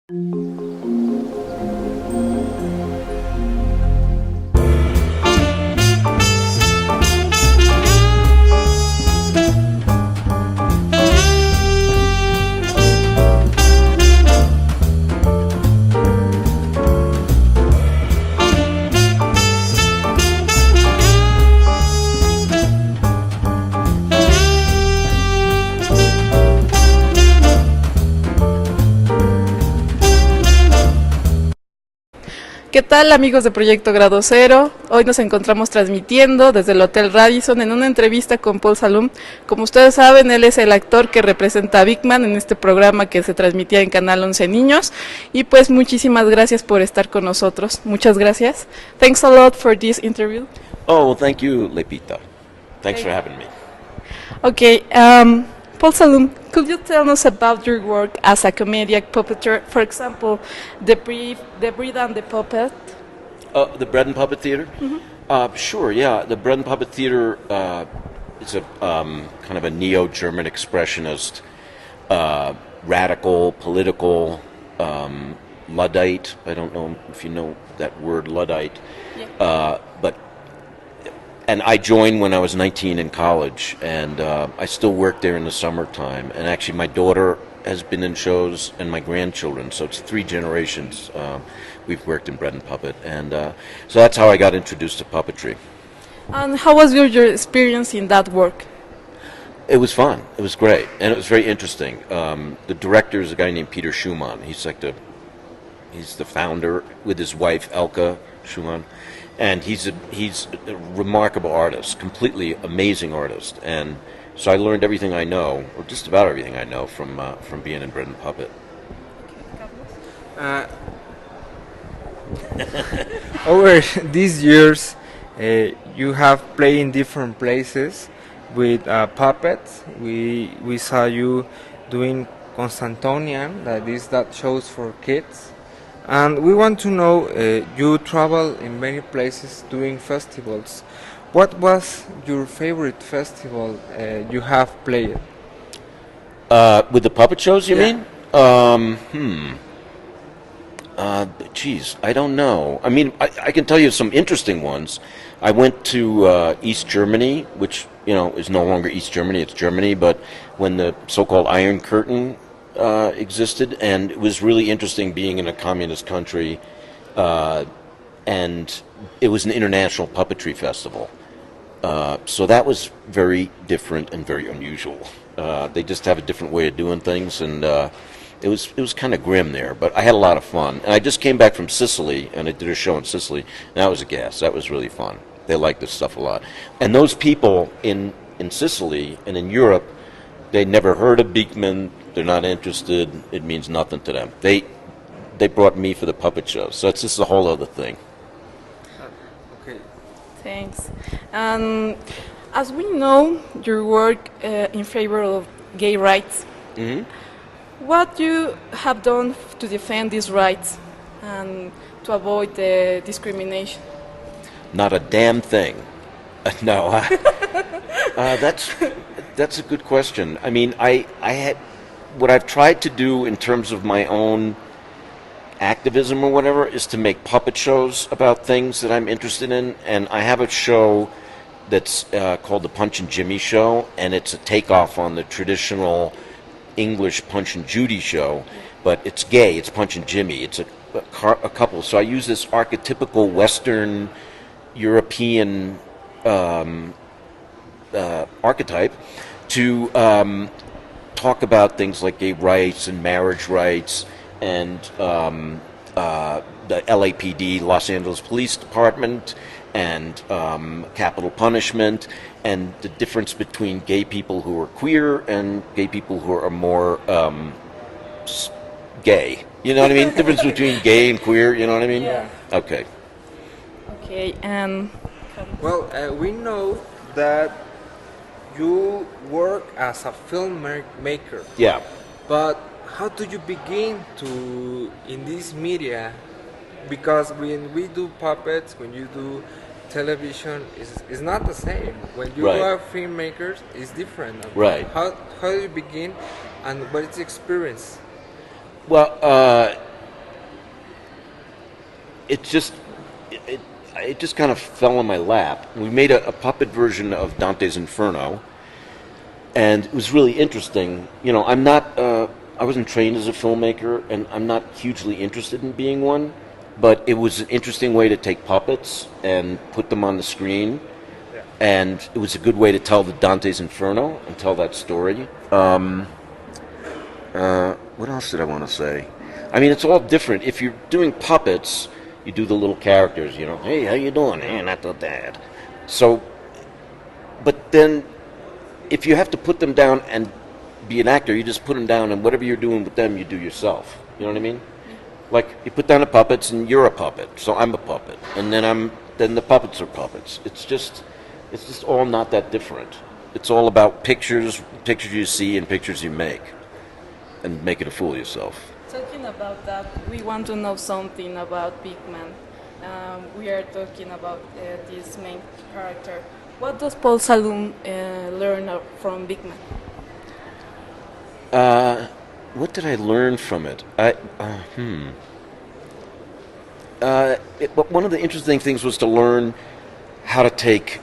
¿Qué tal, amigos de Proyecto Grado Cero? Hoy nos encontramos transmitiendo desde el Hotel Radisson en una entrevista con Paul Zaloom. Como ustedes saben, él es el actor que representa a Beakman en este programa que se transmitía en Canal 11 Niños. Y pues muchísimas gracias por estar con nosotros. Muchas gracias. Thanks a lot for this interview. Oh, well, thank you, Lepita. Thanks for having me. Okay, Paul Zaloom, could you tell us about your work as a comedic puppeteer? For example, the Breed and the Puppet. The Bread and Puppet Theater? Mm-hmm. Sure, yeah. The Bread and Puppet Theater is a kind of a neo-German expressionist, radical, political, Luddite. I don't know if you know that word, Luddite. Yeah. And I joined when I was 19 in college, and I still work there in the summertime. And actually, my daughter has been in shows, and my grandchildren, so it's 3 generations we've worked in Bread and Puppet. And so that's how I got introduced to puppetry. And how was your experience in that work? It was fun. It was great, and it was very interesting. The director is a guy named Peter Schumann. He's the founder with his wife Elke Schumann. And he's a remarkable artist, completely amazing artist, and so I learned everything I know, or just about everything I know, from being in Bread and Puppet. Over these years, you have played in different places with puppets. We saw you doing Constantonian, that shows for kids. And we want to know, you travel in many places doing festivals. What was your favorite festival you have played? With the puppet shows, you mean? Geez, I don't know. I mean, I can tell you some interesting ones. I went to East Germany, which, is no longer East Germany, it's Germany, but when the so-called Iron Curtain existed, and it was really interesting being in a communist country, and it was an international puppetry festival. So that was very different and very unusual. They just have a different way of doing things, and it was kind of grim there, but I had a lot of fun. And I just came back from Sicily, and I did a show in Sicily, and that was a gas. That was really fun. They liked this stuff a lot. And those people in Sicily and in Europe, they never heard of Beakman. They're not interested. It means nothing to them. They brought me for the puppet show, so it's just a whole other thing. Okay. Thanks. As we know, your work in favor of gay rights. Mm-hmm. What you have done to defend these rights and to avoid the discrimination? Not a damn thing. No. That's a good question. I mean, I had what I've tried to do in terms of my own activism or whatever is to make puppet shows about things that I'm interested in, and I have a show that's called the Punch and Jimmy Show, and it's a takeoff on the traditional English Punch and Judy show, but it's gay. It's Punch and Jimmy. It's a couple. So I use this archetypical Western European archetype to talk about things like gay rights and marriage rights and the LAPD, Los Angeles Police Department, and capital punishment, and the difference between gay people who are queer and gay people who are more gay. You know what I mean? Difference between gay and queer, you know what I mean? Yeah. Okay. Okay, Well, we know that you work as a filmmaker. Yeah. But how do you begin in this media? Because when we do puppets, when you do television, it's not the same. When you Right. are filmmakers, it's different. Right. How do you begin, and what is the experience? Well, it just it just kind of fell in my lap. We made a puppet version of Dante's Inferno, and it was really interesting. You know, I wasn't trained as a filmmaker, and I'm not hugely interested in being one, but it was an interesting way to take puppets and put them on the screen, and it was a good way to tell the Dante's Inferno and tell that story. What else did I want to say? I mean, it's all different. If you're doing puppets, you do the little characters, you know, hey, how you doing? Hey, not so bad. So, but then if you have to put them down and be an actor, you just put them down, and whatever you're doing with them, you do yourself. You know what I mean? Like, you put down the puppets, and you're a puppet, so I'm a puppet, and then the puppets are puppets. It's just all not that different. It's all about pictures you see and pictures you make, and making a fool of yourself. Talking about that, we want to know something about Beakman. We are talking about this main character. What does Paul Zaloom learn from Beakman? What did I learn from it? One of the interesting things was to learn how to take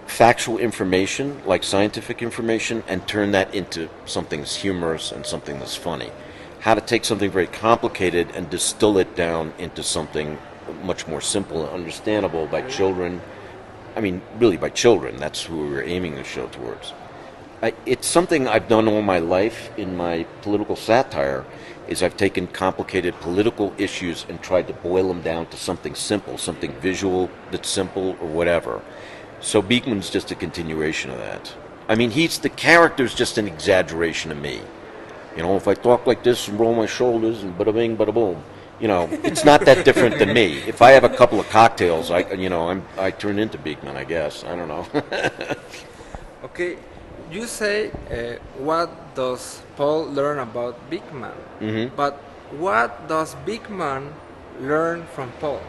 factual information, like scientific information, and turn that into something that's humorous and something that's funny. How to take something very complicated and distill it down into something much more simple and understandable by children. I mean, really by children. That's who we were aiming the show towards. It's something I've done all my life in my political satire, is I've taken complicated political issues and tried to boil them down to something simple, something visual that's simple or whatever. So Beakman's just a continuation of that. I mean, the character's just an exaggeration of me. You know, if I talk like this and roll my shoulders and bada bing, bada boom, you know, it's not that different than me. If I have a couple of cocktails, I turn into Beakman, I guess. I don't know. Okay, you say, what does Paul learn about Beakman? Mm-hmm. But what does Beakman learn from Paul?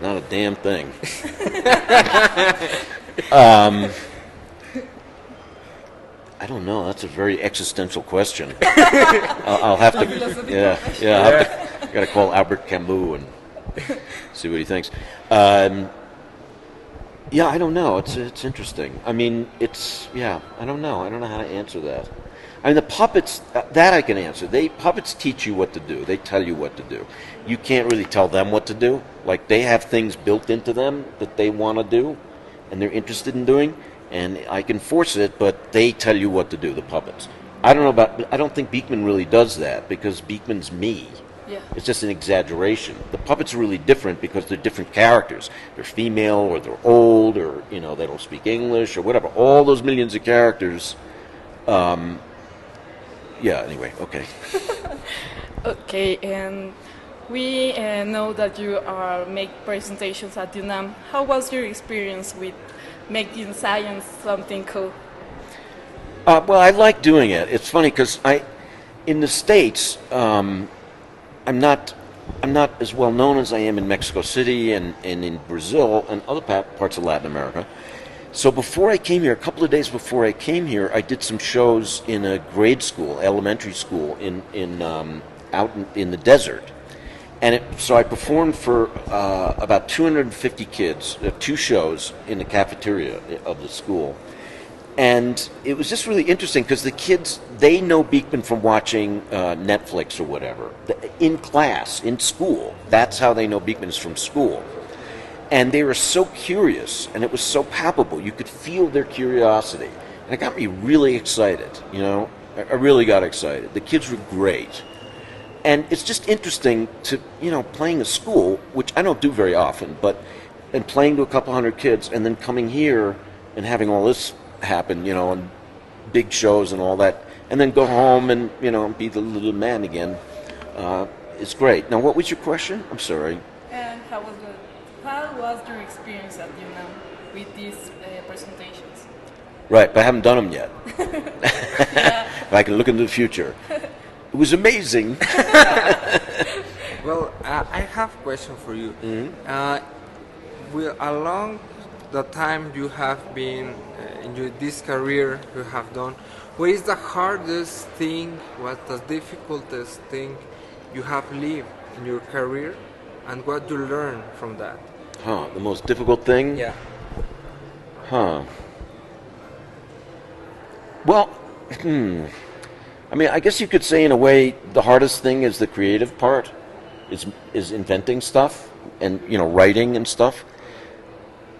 Not a damn thing. I don't know. That's a very existential question. I'll have to. I got to call Albert Camus and see what he thinks. Yeah, I don't know. It's interesting. I mean, I don't know. I don't know how to answer that. I mean, the puppets, that I can answer. Puppets teach you what to do. They tell you what to do. You can't really tell them what to do. Like, they have things built into them that they want to do and they're interested in doing, and I can force it, but they tell you what to do, the puppets. I don't think Beakman really does that, because Beakman's me. Yeah. It's just an exaggeration. The puppets are really different because they're different characters. They're female, or they're old, or, you know, they don't speak English, or whatever. All those millions of characters. Anyway, okay. Okay, and we know that you make presentations at UNAM. How was your experience with making science something cool? Well, I like doing it. It's funny because in the States, I'm not as well known as I am in Mexico City and in Brazil and other parts of Latin America. So before I came here, a couple of days before I came here, I did some shows in a grade school, elementary school, out in the desert. And so I performed for about 250 kids, 2 shows in the cafeteria of the school. And it was just really interesting because the kids, they know Beakman from watching Netflix or whatever. In class, in school, that's how they know Beakman is from school. And they were so curious, and it was so palpable. You could feel their curiosity. And it got me really excited, you know. I really got excited. The kids were great. And it's just interesting to, you know, playing a school, which I don't do very often, and playing to a couple hundred kids, and then coming here and having all this happen, you know, and big shows and all that, and then go home and, you know, be the little man again, is great. Now, what was your question? I'm sorry. And how was your experience at UNAM with these presentations? Right, but I haven't done them yet. But I can look into the future. It was amazing. Well, I have a question for you. Mm-hmm. Along the time you have been in this career you have done, what is the hardest thing, what the difficultest thing you have lived in your career, and what you learn from that. The most difficult thing? Yeah. Well, I mean, I guess you could say in a way the hardest thing is the creative part, is inventing stuff and, writing and stuff.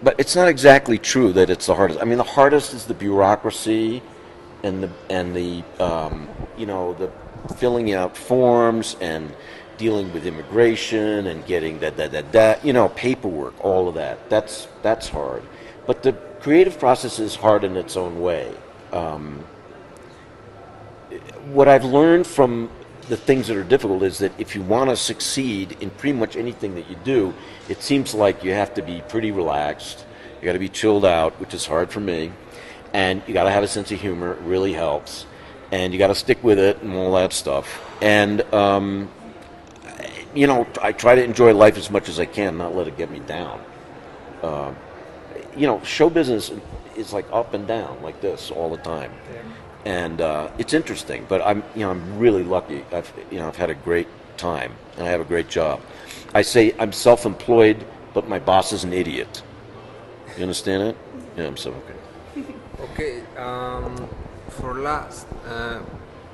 But it's not exactly true that it's the hardest. I mean, the hardest is the bureaucracy and the the filling out forms and dealing with immigration and getting paperwork, all of that. That's hard. But the creative process is hard in its own way. What I've learned from the things that are difficult is that if you want to succeed in pretty much anything that you do, it seems like you have to be pretty relaxed. You got to be chilled out, which is hard for me, and you got to have a sense of humor. It really helps, and you got to stick with it and all that stuff. And I try to enjoy life as much as I can, not let it get me down. Show business is like up and down like this all the time. Yeah. And it's interesting, but I'm really lucky. I've had a great time, and I have a great job. I say I'm self-employed, but my boss is an idiot. You understand it? Yeah, I'm so okay. Okay. For last,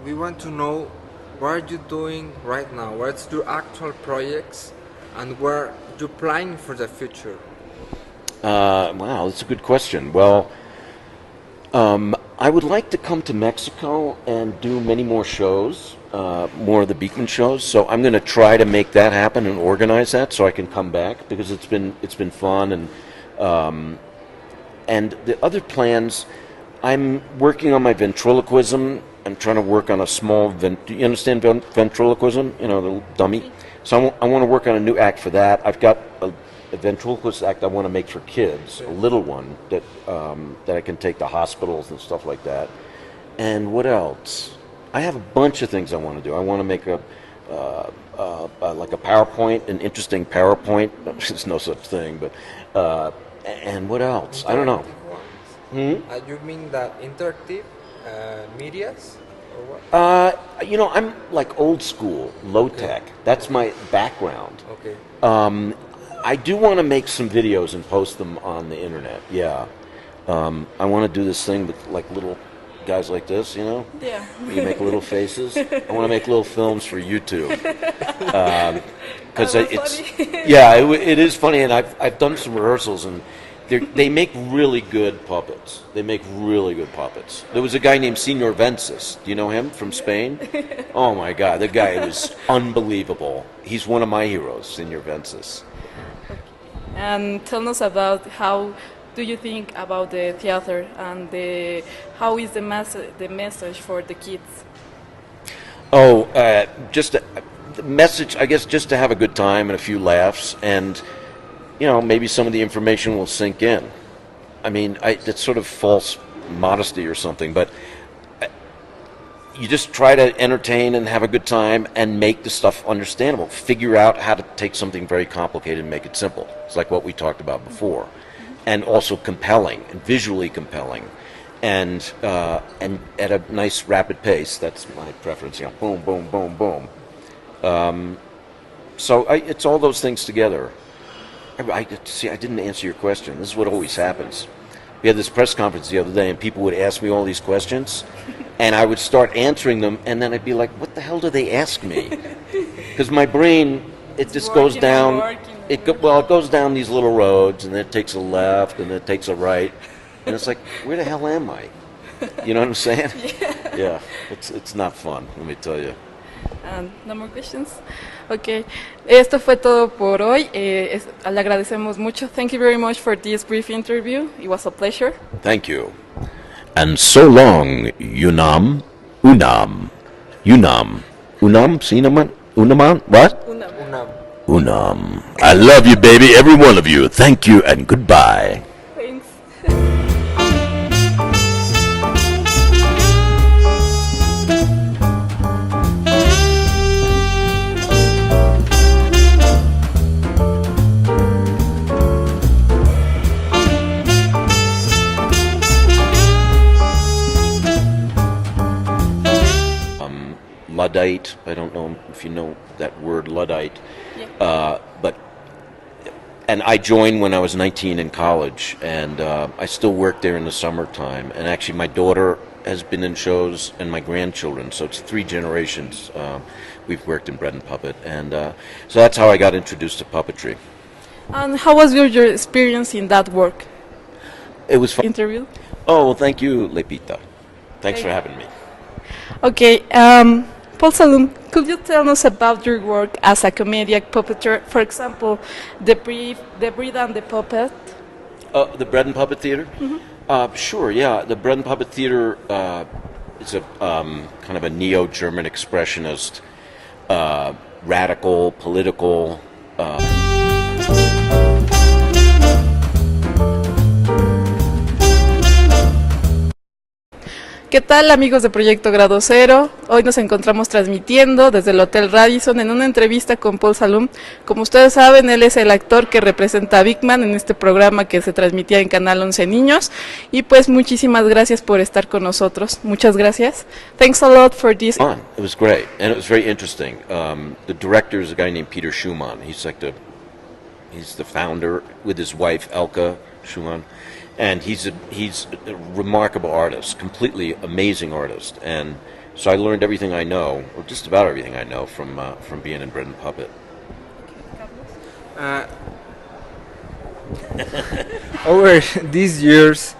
we want to know what are you doing right now? What's your actual projects, and where you planning for the future? Wow, that's a good question. Well, I would like to come to Mexico and do many more shows, more of the Beakman shows. So I'm going to try to make that happen and organize that so I can come back, because it's been fun. And the other plans, I'm working on my ventriloquism. I'm trying to work on a small. You understand ventriloquism? The dummy. So I want to work on a new act for that. I've got a ventriloquist act I want to make for kids, a little one that I can take to hospitals and stuff like that. And what else? I have a bunch of things I want to do. I want to make like a PowerPoint, an interesting PowerPoint. There's no such thing, but and what else? I don't know. You mean that interactive medias or what? I'm like old school, low tech. That's my background. Okay. I do want to make some videos and post them on the internet. Yeah, I want to do this thing with like little guys like this. Yeah. You make little faces. I want to make little films for YouTube. Because it is funny, and I've done some rehearsals, and they make really good puppets. They make really good puppets. There was a guy named Senor Vences. Do you know him from Spain? Oh my God, the guy was unbelievable. He's one of my heroes, Senor Vences. And tell us about how do you think about the theater and how is the message for the kids? The message, I guess, just to have a good time and a few laughs, and maybe some of the information will sink in. I mean, it's sort of false modesty or something, but you just try to entertain and have a good time and make the stuff understandable. Figure out how to take something very complicated and make it simple. It's like what we talked about before. And also compelling, and visually compelling, and at a nice rapid pace. That's my preference. Boom, boom, boom, boom. So it's all those things together. I didn't answer your question. This is what always happens. We had this press conference the other day, and people would ask me all these questions, and I would start answering them, and then I'd be like, what the hell do they ask me? Because my brain, it just goes down. It goes down these little roads, and then it takes a left, and then it takes a right, and it's like, where the hell am I? You know what I'm saying? Yeah. It's not fun, let me tell you. No more questions. Okay, esto fue todo por hoy. Le agradecemos mucho. Thank you very much for this brief interview. It was a pleasure. Thank you. And so long, Unam, Sinaman, Unaman, what? Unam. I love you, baby, every one of you. Thank you and goodbye. Thanks. Luddite. I don't know if you know that word, Luddite. Yeah. But And I joined when I was 19 in college, and I still work there in the summertime. And actually, my daughter has been in shows, and my grandchildren, so it's 3 generations. We've worked in bread and puppet, and so that's how I got introduced to puppetry. And how was your experience in that work? It was fun. Interview? Oh, well, thank you, Lepita. Thanks for having me. Okay, Paul Zaloom, could you tell us about your work as a comedic puppeteer? For example, the breed and the puppet. The Bread and Puppet Theater? Sure, yeah. The Bread and Puppet Theater is a kind of a neo-German expressionist, radical, political. ¿Qué tal, amigos de Proyecto Grado Cero? Hoy nos encontramos transmitiendo desde el Hotel Radisson en una entrevista con Paul Zaloom. Como ustedes saben, él es el actor que representa a Beakman en este programa que se transmitía en Canal 11 Niños. Y pues muchísimas gracias por estar con nosotros. Muchas gracias. Thanks a lot for this. It was great, and it was very interesting. The director is a guy named Peter Schumann. He's the founder with his wife Elke Schumann. And he's a remarkable artist, completely amazing artist. And so I learned everything I know, or just about everything I know, from being in Bread and Puppet. Over these years,